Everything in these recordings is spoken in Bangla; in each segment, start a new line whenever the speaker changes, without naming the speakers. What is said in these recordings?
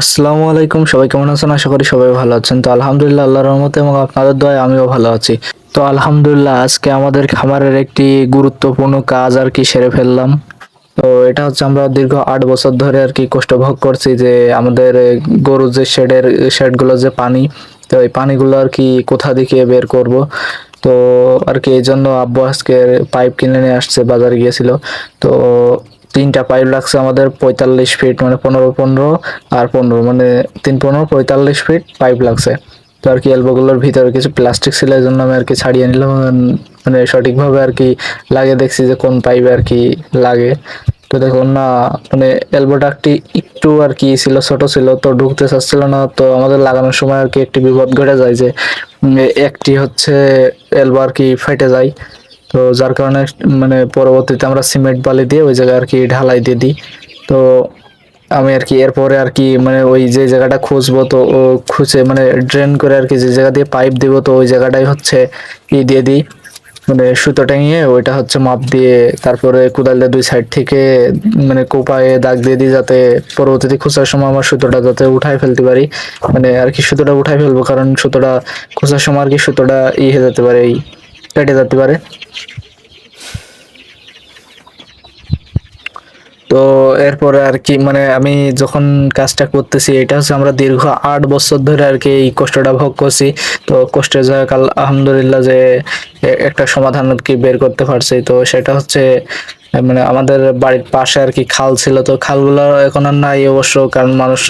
আসসালামু আলাইকুম, সবাই কেমন আছেন? আশা করি সবাই ভালো আছেন। তো আলহামদুলিল্লাহ, আল্লাহর রহমতে এবং আপনাদের দয়ায় আমিও ভালো আছি। তো আলহামদুলিল্লাহ, আজকে আমাদের খামারের একটি গুরুত্বপূর্ণ কাজ আর কি সেরে ফেললাম। তো এটা হচ্ছে আমরা দীর্ঘ 8 বছর ধরে আর কি কষ্ট ভোগ করছি যে আমাদের গরুর যে শেডগুলো যে পানি, তো এই পানিগুলো আর কি কোথা থেকে বের করব। তো আর কি এই জন্য আব্বু আজকে পাইপ কিনে নিয়ে আসছে, বাজারে গিয়েছিল। তো 3টা পাইপ লাগছে আমাদের 45 ফিট, মানে 15 15 আর 15, মানে 3 15 45 ফিট পাইপ লাগছে। তো আর কি এলবোগুলোর ভিতরে কিছু প্লাস্টিক ছিল, এই জন্য আমি আর কি ছাড়িয়ে নিলাম। মানে সঠিকভাবে আর কি লাগিয়ে দেখছি যে কোন পাইপে আর কি লাগে। তো দেখুন না, মানে এলবো ডাকটি একটু আর কি ছিল, ছোট ছিল, তো ঢুকতে চাচ্ছিল না। তো আমাদের লাগানোর সময় আর কি একটি বিপদ ঘটে যায় যে একটি হচ্ছে এলবো আর কি ফেটে যায়। তো যার কারণে মানে পরবর্তীতে আমরা সিমেন্ট বালি দিয়ে ওই জায়গায় আর কি ঢালাই দিয়ে দিই। তো আমি আর কি এরপরে আর কি মানে ওই যে জায়গাটা খুঁজবো, তো ও খুঁজে মানে ড্রেন করে আর কি যে জায়গা দিয়ে পাইপ দিব, তো ওই জায়গাটাই হচ্ছে দিয়ে দিই, মানে সুতো টাঙিয়ে ওইটা হচ্ছে মাপ দিয়ে, তারপরে কোদাল দিয়ে 2 সাইড থেকে মানে কোপায়ে দাগ দিয়ে দিই, যাতে পরবর্তীতে খোঁচার সময় আমার সুতোটা যাতে উঠাই ফেলতে পারি। মানে আর কি সুতোটা উঠাই ফেলবো, কারণ সুতোটা খোঁচার সময় আর কি সুতোটা হয়ে যেতে পারে, কেটে যেতে পারে। তো এরপরে আর কি মানে আমি যখন কাজটা করতেছি, এটা হচ্ছে আমরা দীর্ঘ 8 বছর ধরে আর কি এই কষ্টটা ভোগ করছি। তো কষ্টের যাক আলহামদুলিল্লাহ যে একটা সমাধান আর কি বের করতে পারছি। তো সেটা হচ্ছে মানে আমাদের বাড়ির পাশে আর কি খাল ছিল, তো খালগুলো এখন আর নাই অবশ্য, কারণ মানুষ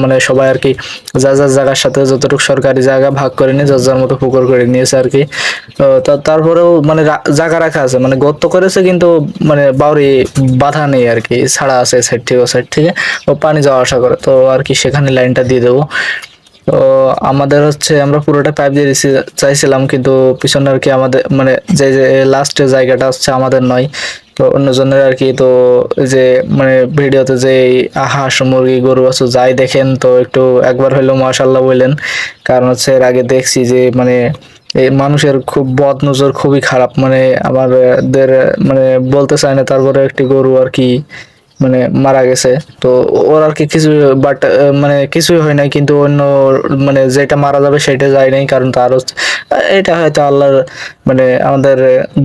মানে সবাই আর কি যার যার জায়গার সাথে যতটুকু সরকারি জায়গা ভাগ করে নিয়ে যার যার মতো পুকুর করে নিয়েছে আর কি। তো তারপরেও মানে জায়গা রাখা আছে, মানে গর্ত করেছে কিন্তু মানে বাউরি বাধা নেই আর কি, ছাড়া আছে সাইড থেকে ও সাইড থেকে, ও পানি যাওয়া আসা করে, তো আর কি সেখানে লাইনটা দিয়ে দেবো। তো আমাদের হচ্ছে আমরা পুরোটা পাইপ দিয়ে দিছি চাইছিলাম, কিন্তু পিছনে আর কি আমাদের মানে যে যে লাস্টের জায়গাটা হচ্ছে আমাদের নয়, তো অন্যজনের আর কি। তো এই যে মানে ভিডিওতে যে হাঁস মুরগি গরু বাছুর যাই দেখেন, তো একটু একবার হইলেও মাশাআল্লাহ বললেন, কারণ হচ্ছে এর আগে দেখছি যে মানে এই মানুষের খুব বদ নজর খুবই খারাপ, মানে আমাদের মানে বলতে চায় না, তারপরে একটি গরু আর কি মানে মারা গেছে। তো ওর আর কি কিছু, বাট মানে কিছুই হয় নাই, কিন্তু অন্য মানে যেটা মারা যাবে সেটা যায় নাই, কারণ তার এটা হয়তো আল্লাহর মানে আমাদের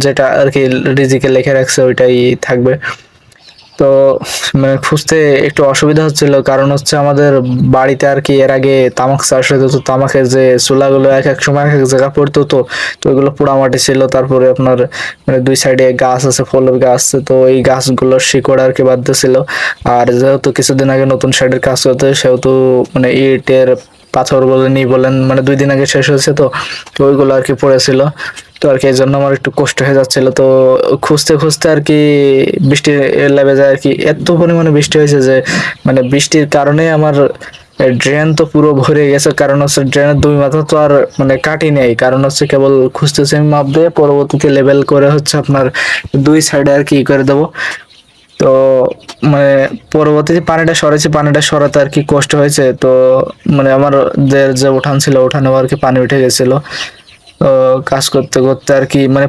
যেটা আর কি রিজিকে লিখে রাখছে ওইটাই থাকবে। তো মানে খুঁজতে একটু অসুবিধা হচ্ছিল, কারণ হচ্ছে আমাদের বাড়িতে আর কি এর আগে তামাক চাষ হতো, তো তামাকের যে চুলাগুলো এক এক সময় এক এক জায়গা পড়তো, তো ওইগুলো পোড়ামাটি ছিল। তারপরে আপনার মানে 2 সাইডে গাছ আছে, ফলের গাছ আছে, তো এই গাছগুলোর শিকড় আর কি বাঁধতেছিল। আর যেহেতু কিছুদিন আগে নতুন সাইডের কাজ করতে, সেহেতু মানে ইটের পাথর বলেন বলেন, মানে 2 দিন আগে শেষ হয়েছে, তো ওইগুলো আর কি পড়েছিল। তো আর কি এই জন্য আমার একটু কষ্ট হয়ে যাচ্ছিল। তো খুঁজতে খুঁজতে আর কি বৃষ্টি লেগে যায় আর কি, এত পরিমাণে বৃষ্টি হয়েছে যে মানে বৃষ্টির কারণে আমার ড্রেন তো পুরো ভরে গেছে, কারণ হচ্ছে ড্রেনের 2 মাথা তো আর মানে কাটি নেই, কারণ হচ্ছে কেবল খুঁজতেছি আমি মাপ দিয়ে, পরবর্তীতে লেভেল করে হচ্ছে আপনার 2 সাইডে আর কি করে দেবো। তো মানে পরবর্তীতে পানিটা সরেছে, পানিটা সরাতে আর কি কষ্ট হয়েছে। তো মানে আমাদের যে উঠান ছিল, উঠানেও আর কি পানি উঠে গেছিল। তো কাজ করতে করতে আর কি মানে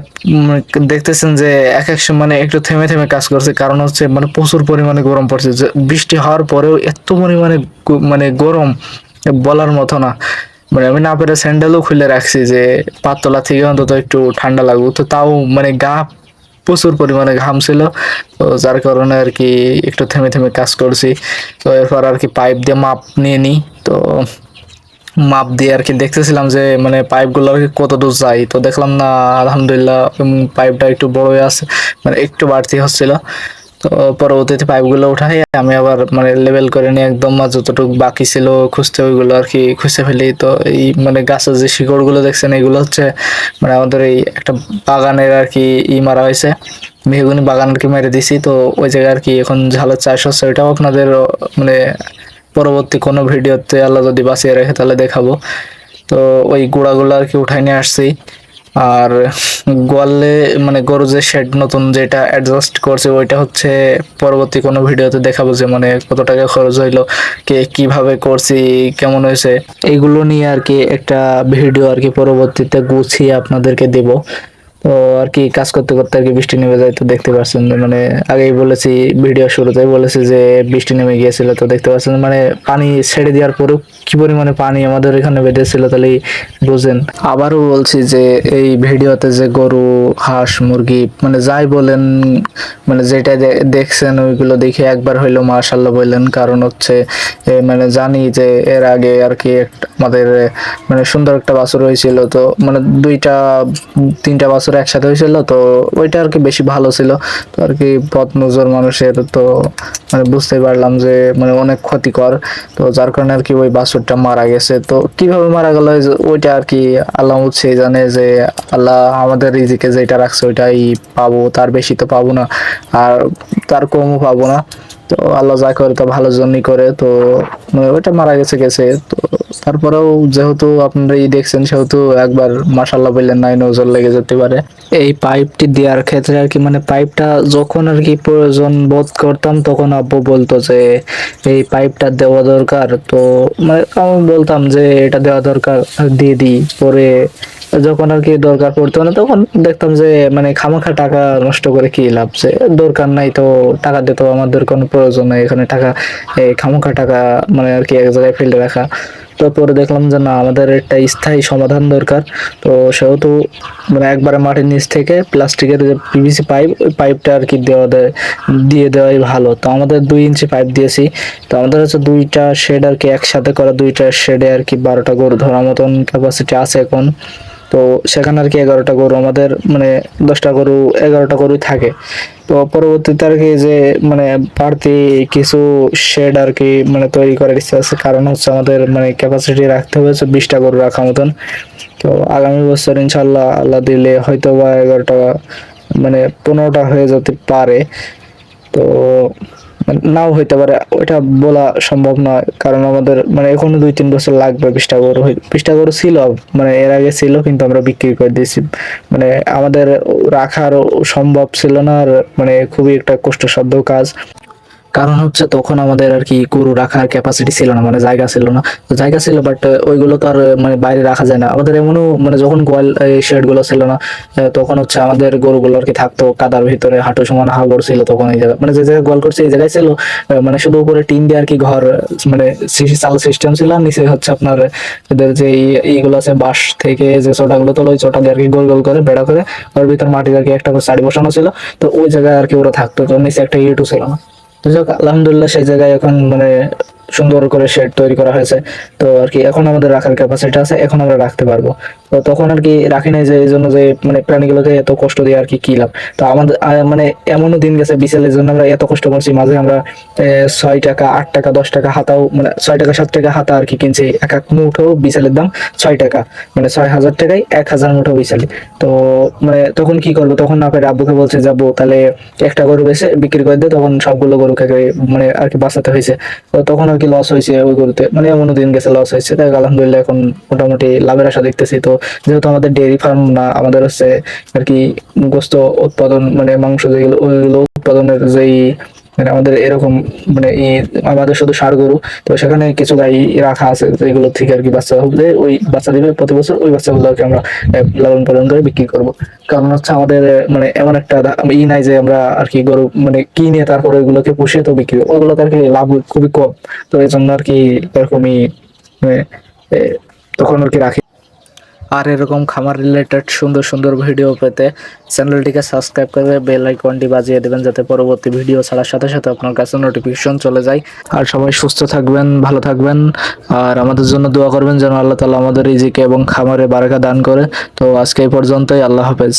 দেখতেছেন যে এক এক সময় মানে একটু থেমে থেমে কাজ করছে, কারণ হচ্ছে মানে প্রচুর পরিমাণে গরম পড়ছে, যে বৃষ্টি হওয়ার পরেও এত পরিমাণে মানে গরম বলার মতো না। মানে আমি না পেরে স্যান্ডেলও খুলে রাখছি যে পাততলা থেকে অন্তত একটু ঠান্ডা লাগবে, তো তাও মানে গা প্রচুর পরিমাণে ঘাম ছিল। তো যার কারণে আর কি একটু থেমে থেমে কাজ করছি। তো এরপর আর কি পাইপ দিয়ে মাপ নিয়ে নিই। তো মাপ দিয়ে আর কি দেখতেছিলাম যে মানে পাইপগুলো আর কি কত দূর যায়, তো দেখলাম না আলহামদুলিল্লাহ পাইপটা একটু বড় হয়ে আছে, মানে একটু বাড়তি হচ্ছিল। তো পরবর্তীতে পাইপগুলো উঠাই আমি আবার মানে লেভেল করে নিয়ে একদম যতটুকু বাকি ছিল খুঁজতে, ওইগুলো আর কি খুঁজে ফেলি। তো এই মানে গাছের যে শিকড়গুলো দেখছেন, এগুলো হচ্ছে মানে আমাদের এই একটা বাগানের আর কি মারা হয়েছে, মেহগুনি বাগান আর কি মেরে দিছি। তো ওই জায়গায় আর কি এখন ঝালের চাষ হচ্ছে, ওইটাও আপনাদের মানে পরবর্তী কোনো ভিডিওতে আল্লাহ যদি বাঁচিয়ে রাখে তাহলে দেখাবো। তো ওই গুঁড়াগুলো আর কি উঠাই নিয়ে আসছি। আর গোয়ালে মানে গরু যে শেড নতুন যেটা অ্যাডজাস্ট করছে, ওইটা হচ্ছে পরবর্তী কোনো ভিডিওতে দেখাবো যে মানে কত টাকা খরচ হইলো, কে কিভাবে করছি, কেমন হয়েছে, এইগুলো নিয়ে আর কি একটা ভিডিও আর কি পরবর্তীতে গুছিয়ে আপনাদেরকে দেব। তো আর কি কাজ করতে করতে আর কি বৃষ্টি নেমে যায়, তো দেখতে পাচ্ছেন যে মানে আগেই বলেছি, ভিডিও শুরুতেই বলেছি যে বৃষ্টি নেমে গিয়েছিল, তো দেখতে পাচ্ছেন মানে পানি ছেড়ে দেওয়ার পরেও কি পরিমাণে পানি আমাদের এখানে বেঁধেছিল, তাহলে বুঝেন। আবারও বলছি যে এই ভিডিওতে যে গরু, হাঁস, মুরগি মানে যাই বলেন, মানে যেটা দেখছেন ওইগুলো দেখে একবার হইলো মাশাআল্লাহ বললেন, কারণ হচ্ছে মানে জানি যে এর আগে আর কি আমাদের মানে সুন্দর একটা বাছুর হয়েছিল, তো মানে তিনটা বাছুর একসাথে হয়েছিল, তো ওইটা আর কি বেশি ভালো ছিল। তো আর কি পথ নজর মানুষের, তো মানে বুঝতে পারলাম যে মানে অনেক ক্ষতিকর, তো যার কারণে আর কি ওই বাছুরটা মারা গেছে। তো কিভাবে মারা গেল ওইটা আর কি আল্লাহ হচ্ছে জানে, যে আল্লাহ আমাদের রিজিকে যেটা রাখছে ওইটাই পাবো, তার বেশি তো পাবো না, আর তার কমও পাবো না। তো আল্লাহ যা করে তো ভালোর জন্যই করে, তো ওইটা মারা গেছে গেছে। তো তারপরেও যেহেতু আপনারা দেখছেন, সেহেতু একবার মাশাআল্লাহ বললেন নাই নজর লেগে যেতে পারে। এই পাইপটি দেওয়ার ক্ষেত্রে আর কি মানে পাইপটা যখন আর কি প্রয়োজন বোধ করতাম, তখন আব্বু বলতো যে এই পাইপটা দেওয়া দরকার, তো মানে আমি বলতাম যে এটা দেওয়া দরকার, দিয়ে দিই। পরে যখন আর কি দরকার পড়তো না, তখন দেখতাম যে মানে খামাখা টাকা নষ্ট করে কি লাভ, যে দরকার নাই তো টাকা দিতে, আমাদের কোনো প্রয়োজন নাই এখানে টাকা, এই খামাখা টাকা মানে আর কি এক জায়গায় ফেলে রাখা। তো পরে দেখলাম যে না, আমাদের একটা স্থায়ী সমাধান দরকার। তো সেহেতু মানে একবারে মাটির নিচ থেকে প্লাস্টিকের যে পিভিসি পাইপ, ওই পাইপটা আর কি দিয়ে দেওয়াই ভালো। তো আমাদের 2 ইঞ্চি পাইপ দিয়েছি। তো আমাদের হচ্ছে দুইটা শেড আর কি একসাথে করা, দুইটা শেডে আর কি 12টা গরু ধরার মতন ক্যাপাসিটি আছে এখন। তো সেখানে আর কি 11টা গরু আমাদের, মানে 10টা গরু 11টা গরুই থাকে। তো পরবর্তীতে আর কি যে মানে বাড়তি কিছু শেড আর কি মানে তৈরি করার ইচ্ছা আছে, কারণ হচ্ছে আমাদের মানে ক্যাপাসিটি রাখতে হবে 20টা গরু রাখার মতন। তো আগামী বছর ইনশাল্লাহ আল্লাহ দিলে হয়তো বা 11টা মানে 15টা হয়ে যেতে পারে। তো নাও হইতে পারে, ওইটা বলা সম্ভব নয়, কারণ আমাদের মানে এখনো 2-3 বছর লাগবে। 20টা গরু ছিল, মানে এর আগে ছিল, কিন্তু আমরা বিক্রি করে দিয়েছি। মানে আমাদের রাখার সম্ভব ছিল না, আর মানে খুবই একটা কষ্টসাধ্য কাজ। কারণ হচ্ছে তখন আমাদের আর কি গরু রাখার ক্যাপাসিটি ছিল না, মানে জায়গা ছিল না। তো জায়গা ছিল, বাট ওইগুলো তো আর মানে বাইরে রাখা যায় না। আমাদের এমনও মানে যখন গোয়াল শেড গুলো ছিল না, তখন হচ্ছে আমাদের গরুগুলো আর কি থাকতো কাদার ভিতরে, হাঁটু সমান হাগর ছিল তখন এই জায়গা, মানে যে জায়গায় গোয়াল করছে এই জায়গায় ছিল মানে শুধু উপরে টিন দিয়ে আর কি ঘর, মানে চাল সিস্টেম ছিল, আর নিচে হচ্ছে আপনার এদের যে এইগুলো আছে বাঁশ থেকে যে চোটাগুলো তোলো, ওই চোটা দিয়ে আর কি গোল গোল করে বেড়া করে ওর ভিতর মাটি আর কি একটা করে সারি বসানো ছিল। তো ওই জায়গায় আর কি ওরা থাকতো, তো নিচে একটা ইটু ছিল না। তো যাক আলহামদুলিল্লাহ, সেই জায়গায় এখন মানে সুন্দর করে শেড তৈরি করা হয়েছে। তো আর কি এখন আমাদের রাখার ক্যাপাসিটি আছে, এখন আমরা রাখতে পারবো। তো তখন আর কি রাখি নাই, যে এই জন্য যে মানে প্রাণীগুলোকে এত কষ্ট দিয়ে আর কি লাভ। তো আমাদের মানে এমনও দিন গেছে বিসেলের জন্য আমরা এত কষ্ট করছি, মাঝে আমরা 6 টাকা, 8 টাকা, 10 টাকা হাতাও, মানে 6 টাকা 7 টাকা হাতা আর কি কিনছি। এক এক মুঠো বিসেলের দাম 6 টাকা, মানে 6,000 টাকায় 1,000 মুঠো বিসালি। তো মানে তখন কি করবো, তখন না পেরে আব্বুকে বলছে যাবো তাহলে একটা গরু বেচে বিক্রি করে দিয়ে, তখন সবগুলো গরুকে মানে আর কি বাঁচাতে হয়েছে। তো তখন আর কি লস হয়েছে ওই গরুতে, মানে এমন দিন গেছে লস হয়েছে। তাই আলহামদুলিল্লাহ এখন মোটামুটি লাভের আশা দেখতেছি। তো যেহেতু আমাদের ডেয়ারি ফার্ম না, আমাদের হচ্ছে আর কি গোস্ত উৎপাদন, মানে মাংস যেগুলো ওইগুলো উৎপাদনের যেই মানে আমাদের এরকম মানে আমাদের শুধু ষাঁড় গরু, তো সেখানে কিছু গাই রাখা আছে যেগুলো থেকে আর কি বাচ্চা হবে, ওই বাচ্চা দিবে প্রতি বছর, ওই বাচ্চাগুলো আর কি আমরা লালন পালন করে বিক্রি করব। কারণ হচ্ছে আমাদের মানে এমন একটা নাই যে আমরা আর কি গরু মানে কিনে তারপরে ওইগুলোকে পুষিয়ে তো বিক্রি, ওগুলোতে আর কি লাভ খুবই কম। তো এই জন্য আর কি এরকমই মানে, এ, তখন আর কি রাখি। আর এরকম খামার রিলেটেড সুন্দর সুন্দর ভিডিও পেতে চ্যানেলটিকে সাবস্ক্রাইব করে বেল আইকনটি বাজিয়ে দেবেন, যাতে পরবর্তী ভিডিও ছাড়ার সাথে সাথে আপনার কাছে নোটিফিকেশন চলে যায়। আর সবাই সুস্থ থাকবেন, ভালো থাকবেন, আর আমাদের জন্য দোয়া করবেন যেন আল্লাহ তাআলা আমাদের রিজিকে এবং খামারে বারাকা দান করে। তো আজকে এই পর্যন্তই, আল্লাহ হাফেজ।